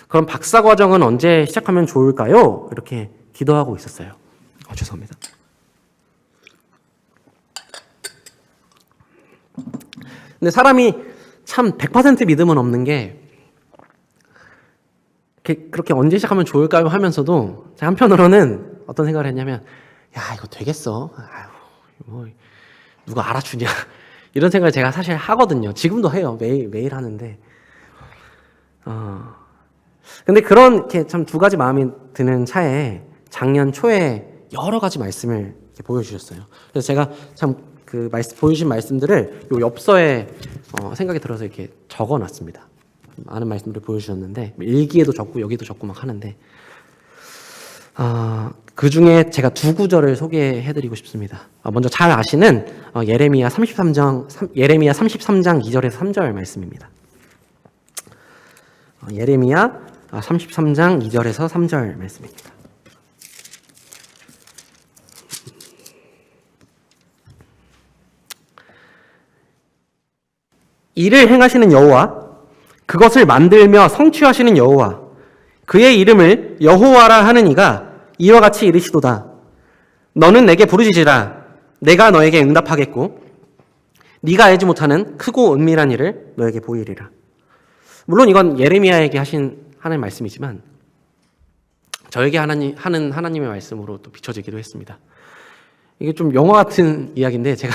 그럼 박사 과정은 언제 시작하면 좋을까요? 이렇게 기도하고 있었어요. 죄송합니다. 근데 사람이 참 100% 믿음은 없는 게 그렇게 언제 시작하면 좋을까요? 하면서도 제가 한편으로는 어떤 생각을 했냐면, 야, 이거 되겠어? 아유, 뭐 누가 알아주냐? 이런 생각을 제가 사실 하거든요. 지금도 해요. 매일 하는데. 근데 그런 참 두 가지 마음이 드는 차에 작년 초에 여러 가지 말씀을 이렇게 보여주셨어요. 그래서 제가 참 보여주신 말씀들을 요 엽서에 생각이 들어서 이렇게 적어놨습니다. 많은 말씀들을 보여주셨는데 일기에도 적고 여기도 적고 막 하는데 그 중에 제가 두 구절을 소개해드리고 싶습니다. 먼저 잘 아시는 예레미야 33장 2절에서 3절 말씀입니다. 예레미야 33장 2절에서 3절 말씀입니다. 이를 행하시는 여호와, 그것을 만들며 성취하시는 여호와, 그의 이름을 여호와라 하는 이가 이와 같이 이르시도다. 너는 내게 부르짖으라. 내가 너에게 응답하겠고 네가 알지 못하는 크고 은밀한 일을 너에게 보이리라. 물론 이건 예레미야에게 하신 하나님의 말씀이지만 저에게 하는 하나님의 말씀으로 또 비춰지기도 했습니다. 이게 좀 영화 같은 이야기인데 제가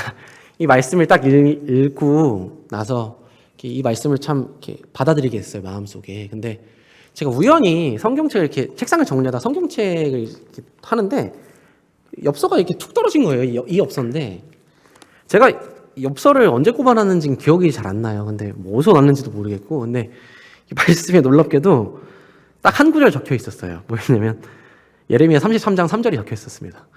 이 말씀을 딱 읽고 나서 이 말씀을 참 이렇게 받아들이게 됐어요, 마음속에. 근데 제가 우연히 성경책을 이렇게 책상을 정리하다 성경책을 이렇게 하는데 엽서가 이렇게 툭 떨어진 거예요. 이 엽서인데 제가 엽서를 언제 꼽아놨는지 기억이 잘 안 나요. 근데 뭐 어디서 났는지도 모르겠고, 근데 이 말씀에 놀랍게도 딱 한 구절 적혀 있었어요. 뭐였냐면 예레미야 33장 3절이 적혀 있었습니다.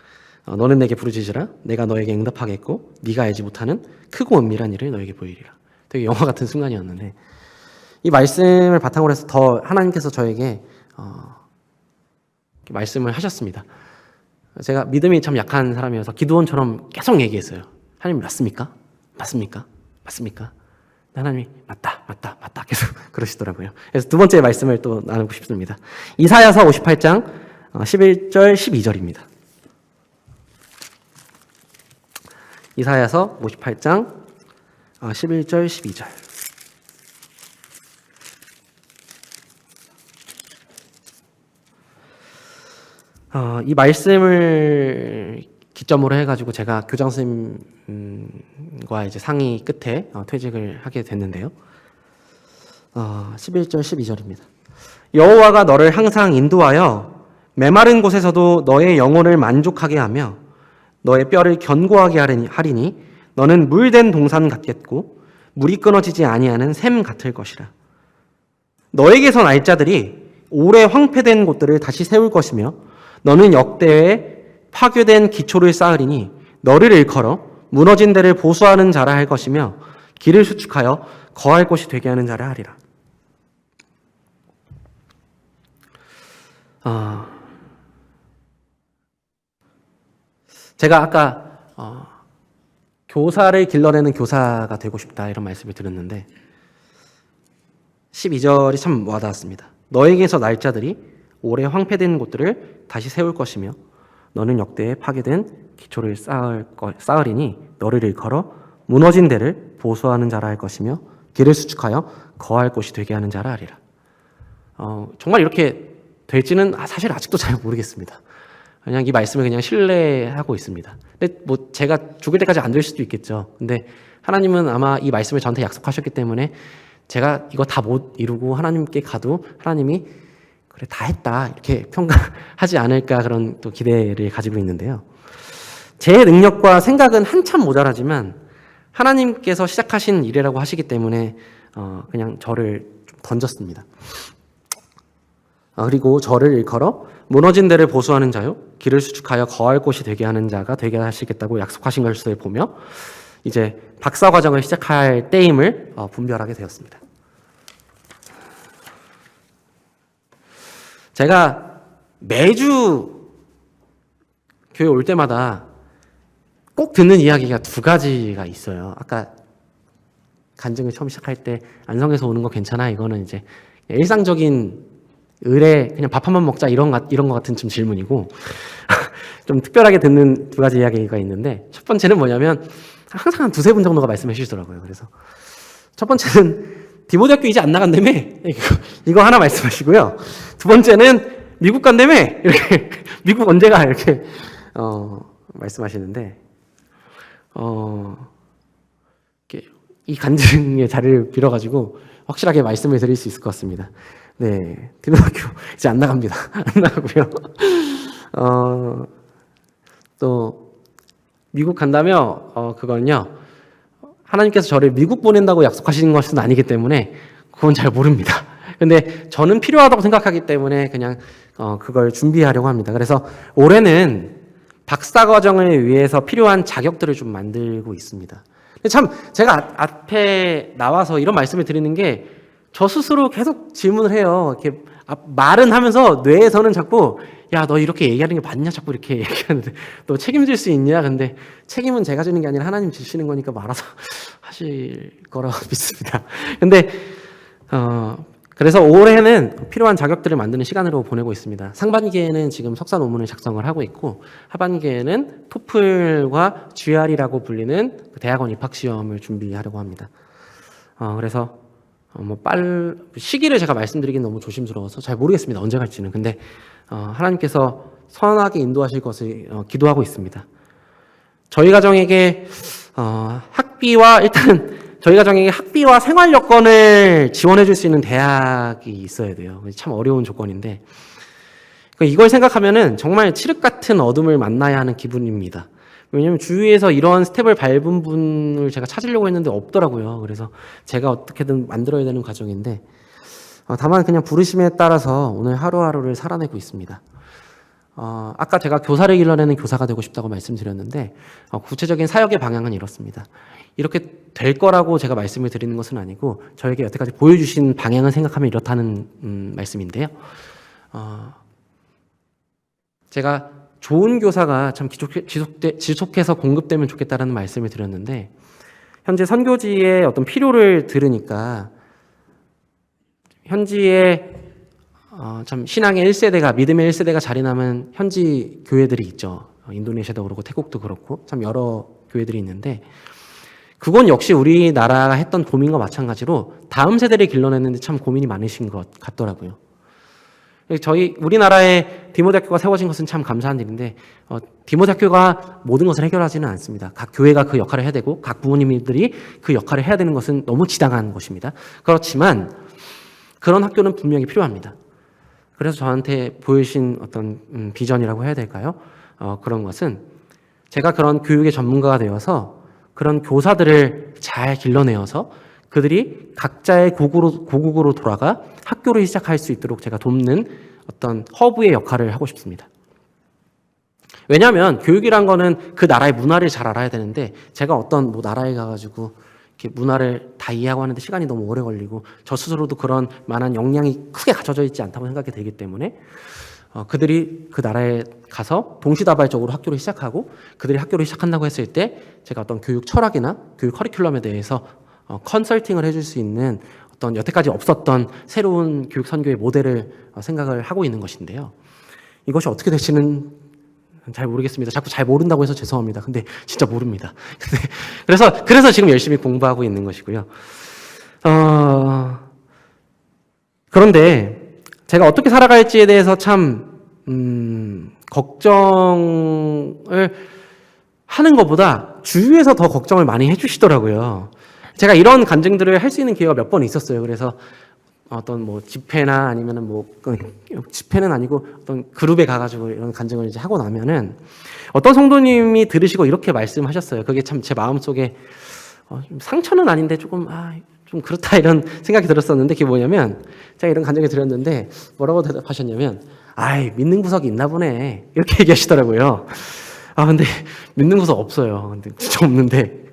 너는 내게 부르짖으라. 내가 너에게 응답하겠고 네가 알지 못하는 크고 은밀한 일을 너에게 보이리라. 되게 영화 같은 순간이었는데 이 말씀을 바탕으로 해서 더 하나님께서 저에게 말씀을 하셨습니다. 제가 믿음이 참 약한 사람이어서 기드온처럼 계속 얘기했어요. 하나님 맞습니까? 맞습니까? 맞습니까? 하나님이 맞다 계속 그러시더라고요. 그래서 두 번째 말씀을 또 나누고 싶습니다. 이사야서 58장 11절 12절입니다. 이사야서 58장 11절 12절. 이 말씀을 기점으로 해가지고 제가 교장 선생님과 이제 상의 끝에 퇴직을 하게 됐는데요. 11절 12절입니다. 여호와가 너를 항상 인도하여 메마른 곳에서도 너의 영혼을 만족하게 하며 너의 뼈를 견고하게 하리니 너는 물된 동산 같겠고 물이 끊어지지 아니하는 샘 같을 것이라. 너에게서 날 자들이 오래 황폐된 곳들을 다시 세울 것이며 너는 역대에 파괴된 기초를 쌓으리니 너를 일컬어 무너진 데를 보수하는 자라 할 것이며 길을 수축하여 거할 곳이 되게 하는 자라 하리라. 제가 아까 교사를 길러내는 교사가 되고 싶다 이런 말씀을 드렸는데 12절이 참 와닿았습니다. 너에게서 날 자들이 오래 황폐된 곳들을 다시 세울 것이며 너는 역대에 파괴된 기초를 쌓으리니 너를 일컬어 무너진 데를 보수하는 자라 할 것이며 길을 수축하여 거할 곳이 되게 하는 자라 하리라. 정말 이렇게 될지는 사실 아직도 잘 모르겠습니다. 그냥 이 말씀을 그냥 신뢰하고 있습니다. 근데 뭐 제가 죽을 때까지 안 될 수도 있겠죠. 근데 하나님은 아마 이 말씀을 저한테 약속하셨기 때문에 제가 이거 다 못 이루고 하나님께 가도 하나님이 그래 다 했다 이렇게 평가하지 않을까 그런 또 기대를 가지고 있는데요. 제 능력과 생각은 한참 모자라지만 하나님께서 시작하신 일이라고 하시기 때문에 그냥 저를 좀 던졌습니다. 그리고 저를 일컬어 무너진 데를 보수하는 자요 길을 수축하여 거할 곳이 되게 하는 자가 되게 하시겠다고 약속하신 것을 보며 이제 박사 과정을 시작할 때임을 분별하게 되었습니다. 제가 매주 교회 올 때마다 꼭 듣는 이야기가 두 가지가 있어요. 아까 간증을 처음 시작할 때 안성에서 오는 거 괜찮아? 이거는 이제 일상적인 을에 그냥 밥 한 번 먹자 이런 거 같은 좀 질문이고 좀 특별하게 듣는 두 가지 이야기가 있는데 첫 번째는 뭐냐면 항상 한 두세 분 정도가 말씀해 주시더라고요. 그래서 첫 번째는 디모데학교 이제 안 나간다며? 이거 하나 말씀하시고요. 두 번째는 미국 간다며? 이렇게 미국 언제 가? 이렇게 말씀하시는데 이 간증의 자리를 빌어가지고 확실하게 말씀을 드릴 수 있을 것 같습니다. 네, 디모데학교 이제 안 나갑니다. 안 나가고요. 또 미국 간다며 그건요. 하나님께서 저를 미국 보낸다고 약속하시는 것은 아니기 때문에 그건 잘 모릅니다. 근데 저는 필요하다고 생각하기 때문에 그냥 그걸 준비하려고 합니다. 그래서 올해는 박사 과정을 위해서 필요한 자격들을 좀 만들고 있습니다. 근데 참 제가 앞에 나와서 이런 말씀을 드리는 게 저 스스로 계속 질문을 해요. 이렇게 말은 하면서 뇌에서는 자꾸 야, 너 이렇게 얘기하는 게 맞냐? 자꾸 이렇게 얘기하는데 너 책임질 수 있냐? 근데 책임은 제가 지는 게 아니라 하나님 지시는 거니까 말아서 하실 거라고 믿습니다. 근데 그래서 올해는 필요한 자격들을 만드는 시간으로 보내고 있습니다. 상반기에는 지금 석사 논문을 작성을 하고 있고 하반기에는 토플과 GR이라고 불리는 대학원 입학 시험을 준비하려고 합니다. 그래서 시기를 제가 말씀드리긴 너무 조심스러워서 잘 모르겠습니다. 언제 갈지는. 근데 하나님께서 선하게 인도하실 것을 기도하고 있습니다. 저희 가정에게 학비와 생활 여건을 지원해 줄 수 있는 대학이 있어야 돼요. 참 어려운 조건인데 이걸 생각하면은 정말 칠흑 같은 어둠을 만나야 하는 기분입니다. 왜냐면 주위에서 이런 스텝을 밟은 분을 제가 찾으려고 했는데 없더라고요. 그래서 제가 어떻게든 만들어야 되는 과정인데 다만 그냥 부르심에 따라서 오늘 하루하루를 살아내고 있습니다. 아까 제가 교사를 길러내는 교사가 되고 싶다고 말씀드렸는데 구체적인 사역의 방향은 이렇습니다. 이렇게 될 거라고 제가 말씀을 드리는 것은 아니고 저에게 여태까지 보여주신 방향을 생각하면 이렇다는 말씀인데요. 제가 좋은 교사가 참 지속해서 공급되면 좋겠다라는 말씀을 드렸는데 현재 선교지의 어떤 필요를 들으니까 현지에 참 신앙의 1세대가 믿음의 1세대가 자리 남은 현지 교회들이 있죠. 인도네시아도 그렇고 태국도 그렇고 참 여러 교회들이 있는데 그건 역시 우리나라가 했던 고민과 마찬가지로 다음 세대를 길러내는데 참 고민이 많으신 것 같더라고요. 우리나라에 디모데학교가 세워진 것은 참 감사한 일인데 디모데학교가 모든 것을 해결하지는 않습니다. 각 교회가 그 역할을 해야 되고 각 부모님들이 그 역할을 해야 되는 것은 너무 지당한 것입니다. 그렇지만 그런 학교는 분명히 필요합니다. 그래서 저한테 보이신 어떤 비전이라고 해야 될까요? 그런 것은 제가 그런 교육의 전문가가 되어서 그런 교사들을 잘 길러내어서 그들이 각자의 고국으로 돌아가 학교를 시작할 수 있도록 제가 돕는 어떤 허브의 역할을 하고 싶습니다. 왜냐하면 교육이란 거는 그 나라의 문화를 잘 알아야 되는데 제가 어떤 나라에 가가지고 이렇게 문화를 다 이해하고 하는데 시간이 너무 오래 걸리고 저 스스로도 그런 만한 역량이 크게 갖춰져 있지 않다고 생각이 되기 때문에 그들이 그 나라에 가서 동시다발적으로 학교를 시작하고 그들이 학교를 시작한다고 했을 때 제가 어떤 교육 철학이나 교육 커리큘럼에 대해서 컨설팅을 해줄 수 있는 어떤 여태까지 없었던 새로운 교육 선교의 모델을 생각을 하고 있는 것인데요. 이것이 어떻게 될지는 잘 모르겠습니다. 자꾸 잘 모른다고 해서 죄송합니다. 근데 진짜 모릅니다. 그래서 지금 열심히 공부하고 있는 것이고요. 그런데 제가 어떻게 살아갈지에 대해서 참 걱정을 하는 것보다 주위에서 더 걱정을 많이 해주시더라고요. 제가 이런 간증들을 할 수 있는 기회가 몇 번 있었어요. 그래서 어떤 집회나 아니면은 집회는 아니고 어떤 그룹에 가가지고 이런 간증을 이제 하고 나면은 어떤 성도님이 들으시고 이렇게 말씀하셨어요. 그게 참 제 마음속에 상처는 아닌데 조금 좀 그렇다 이런 생각이 들었었는데 그게 뭐냐면 제가 이런 간증을 드렸는데 뭐라고 대답하셨냐면 아이 믿는 구석이 있나 보네 이렇게 얘기하시더라고요. 아 근데 믿는 구석 없어요. 근데 진짜 없는데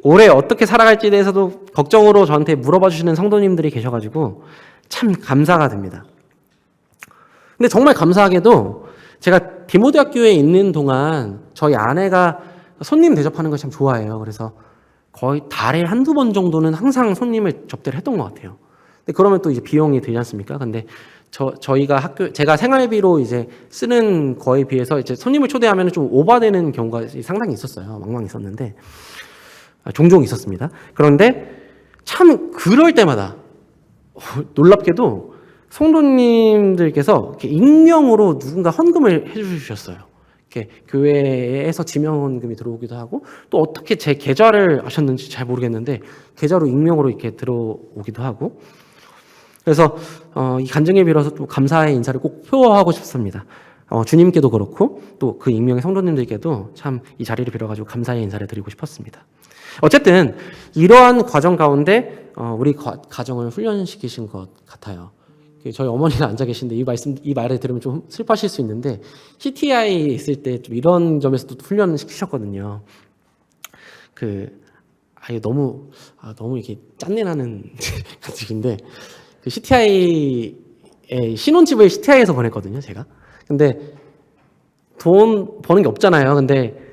올해 어떻게 살아갈지에 대해서도 걱정으로 저한테 물어봐 주시는 성도님들이 계셔가지고 참 감사가 됩니다. 근데 정말 감사하게도 제가 디모데학교에 있는 동안 저희 아내가 손님 대접하는 걸 참 좋아해요. 그래서 거의 달에 한두 번 정도는 항상 손님을 접대를 했던 것 같아요. 근데 그러면 또 이제 비용이 들지 않습니까? 근데 저희가 제가 생활비로 이제 쓰는 거에 비해서 이제 손님을 초대하면 좀 오버되는 경우가 상당히 있었어요. 왕왕 있었는데, 종종 있었습니다. 그런데 참 그럴 때마다 놀랍게도 성도님들께서 이렇게 익명으로 누군가 헌금을 해주셨어요. 이렇게 교회에서 지명헌금이 들어오기도 하고 또 어떻게 제 계좌를 아셨는지 잘 모르겠는데 계좌로 익명으로 이렇게 들어오기도 하고 그래서 이 간증에 빌어서 또 감사의 인사를 꼭 표하고 싶습니다. 주님께도 그렇고 또 그 익명의 성도님들께도 참 이 자리를 빌어가지고 감사의 인사를 드리고 싶었습니다. 어쨌든 이러한 과정 가운데 우리 가정을 훈련시키신 것 같아요. 저희 어머니가 앉아 계신데 이 말을 들으면 좀 슬퍼하실 수 있는데 CTI에 있을 때 좀 이런 점에서도 훈련을 시키셨거든요. 너무 이렇게 짠내나는 간증인데 그 CTI에 신혼집을 CTI에서 보냈거든요, 제가. 근데 돈 버는 게 없잖아요. 근데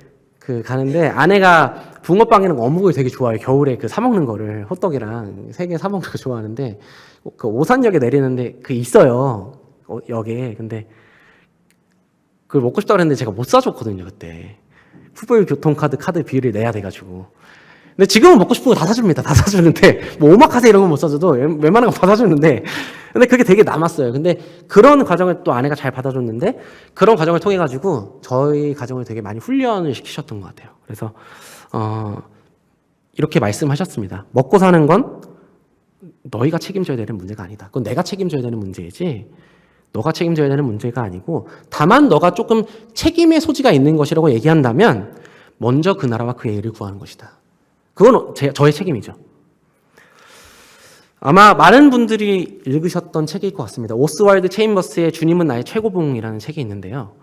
가는데 아내가 붕어빵이랑 어묵을 되게 좋아해요. 겨울에 사 먹는 거를 호떡이랑 3개 사 먹는 거 좋아하는데 그 오산역에 내리는데 있어요. 역에. 근데 그걸 먹고 싶다고 했는데 제가 못 사줬거든요, 그때. 푸불 교통카드 비율을 내야 돼가지고. 근데 지금은 먹고 싶은 거 다 사줍니다. 다 사주는데 뭐 오마카세 이런 건 못 사줘도 웬만한 거 다 사주는데 근데 그게 되게 남았어요. 근데 그런 과정을 또 아내가 잘 받아줬는데 그런 과정을 통해 가지고 저희 가정을 되게 많이 훈련을 시키셨던 것 같아요. 그래서 이렇게 말씀하셨습니다. 먹고 사는 건 너희가 책임져야 되는 문제가 아니다. 그건 내가 책임져야 되는 문제이지 너가 책임져야 되는 문제가 아니고 다만 너가 조금 책임의 소지가 있는 것이라고 얘기한다면 먼저 그 나라와 그의 의를 구하는 것이다. 그건 저의 책임이죠. 아마 많은 분들이 읽으셨던 책일 것 같습니다. 오스왈드 체인버스의 주님은 나의 최고봉이라는 책이 있는데요.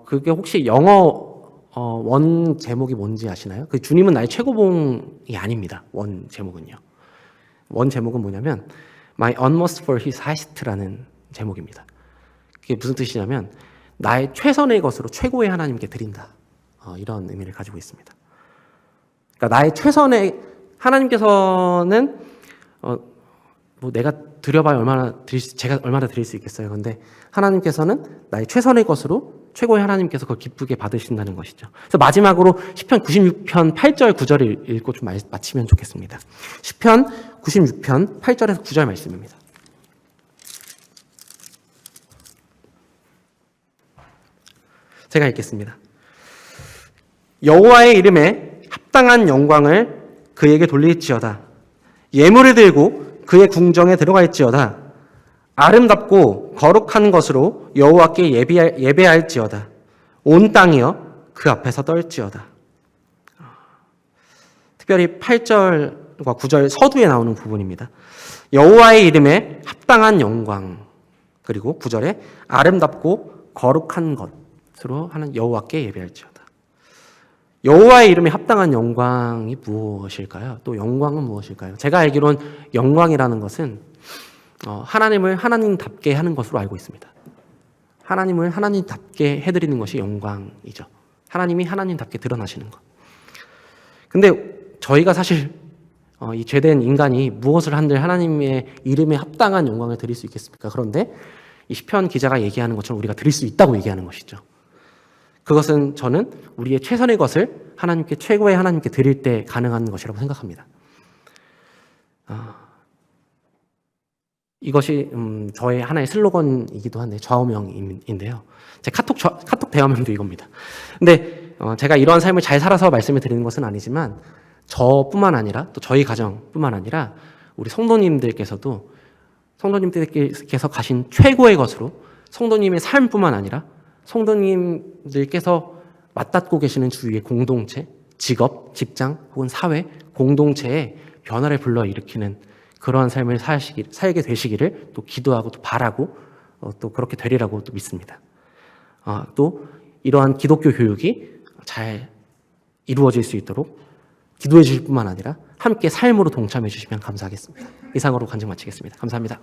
그게 혹시 영어 원 제목이 뭔지 아시나요? 그 주님은 나의 최고봉이 아닙니다. 원 제목은요. 원 제목은 뭐냐면 My utmost for his highest라는 제목입니다. 그게 무슨 뜻이냐면 나의 최선의 것으로 최고의 하나님께 드린다. 이런 의미를 가지고 있습니다. 그러니까 나의 최선의 하나님께서는 내가 드려봐야 제가 얼마나 드릴 수 있겠어요. 그런데 하나님께서는 나의 최선의 것으로 최고의 하나님께서 그걸 기쁘게 받으신다는 것이죠. 그래서 마지막으로 시편 96편 8절 9절을 읽고 좀 마치면 좋겠습니다. 시편 96편 8절에서 9절 말씀입니다. 제가 읽겠습니다. 여호와의 이름에 합당한 영광을 그에게 돌릴지어다. 예물을 들고 그의 궁정에 들어갈지어다. 아름답고 거룩한 것으로 여호와께 예배할지어다. 온 땅이여 그 앞에서 떨지어다. 특별히 8절과 9절 서두에 나오는 부분입니다. 여호와의 이름에 합당한 영광 그리고 9절에 아름답고 거룩한 것으로 하는 여호와께 예배할지어다. 여호와의 이름에 합당한 영광이 무엇일까요? 또 영광은 무엇일까요? 제가 알기로는 영광이라는 것은 하나님을 하나님답게 하는 것으로 알고 있습니다. 하나님을 하나님답게 해드리는 것이 영광이죠. 하나님이 하나님답게 드러나시는 것. 근데 저희가 사실 이 죄된 인간이 무엇을 한들 하나님의 이름에 합당한 영광을 드릴 수 있겠습니까? 그런데 이 시편 기자가 얘기하는 것처럼 우리가 드릴 수 있다고 얘기하는 것이죠. 그것은 저는 우리의 최선의 것을 하나님께 최고의 하나님께 드릴 때 가능한 것이라고 생각합니다. 이것이 저의 하나의 슬로건이기도 한데 좌우명인데요. 제 카톡 대화명도 이겁니다. 근데 제가 이러한 삶을 잘 살아서 말씀을 드리는 것은 아니지만 저뿐만 아니라 또 저희 가정뿐만 아니라 우리 성도님들께서 가신 최고의 것으로 성도님의 삶뿐만 아니라 성도님들께서 맞닿고 계시는 주위의 공동체, 직업, 직장 혹은 사회, 공동체에 변화를 불러일으키는 그러한 삶을 살게 되시기를 또 기도하고 또 바라고 또 그렇게 되리라고 또 믿습니다. 또 이러한 기독교 교육이 잘 이루어질 수 있도록 기도해 주실 뿐만 아니라 함께 삶으로 동참해 주시면 감사하겠습니다. 이상으로 간증 마치겠습니다. 감사합니다.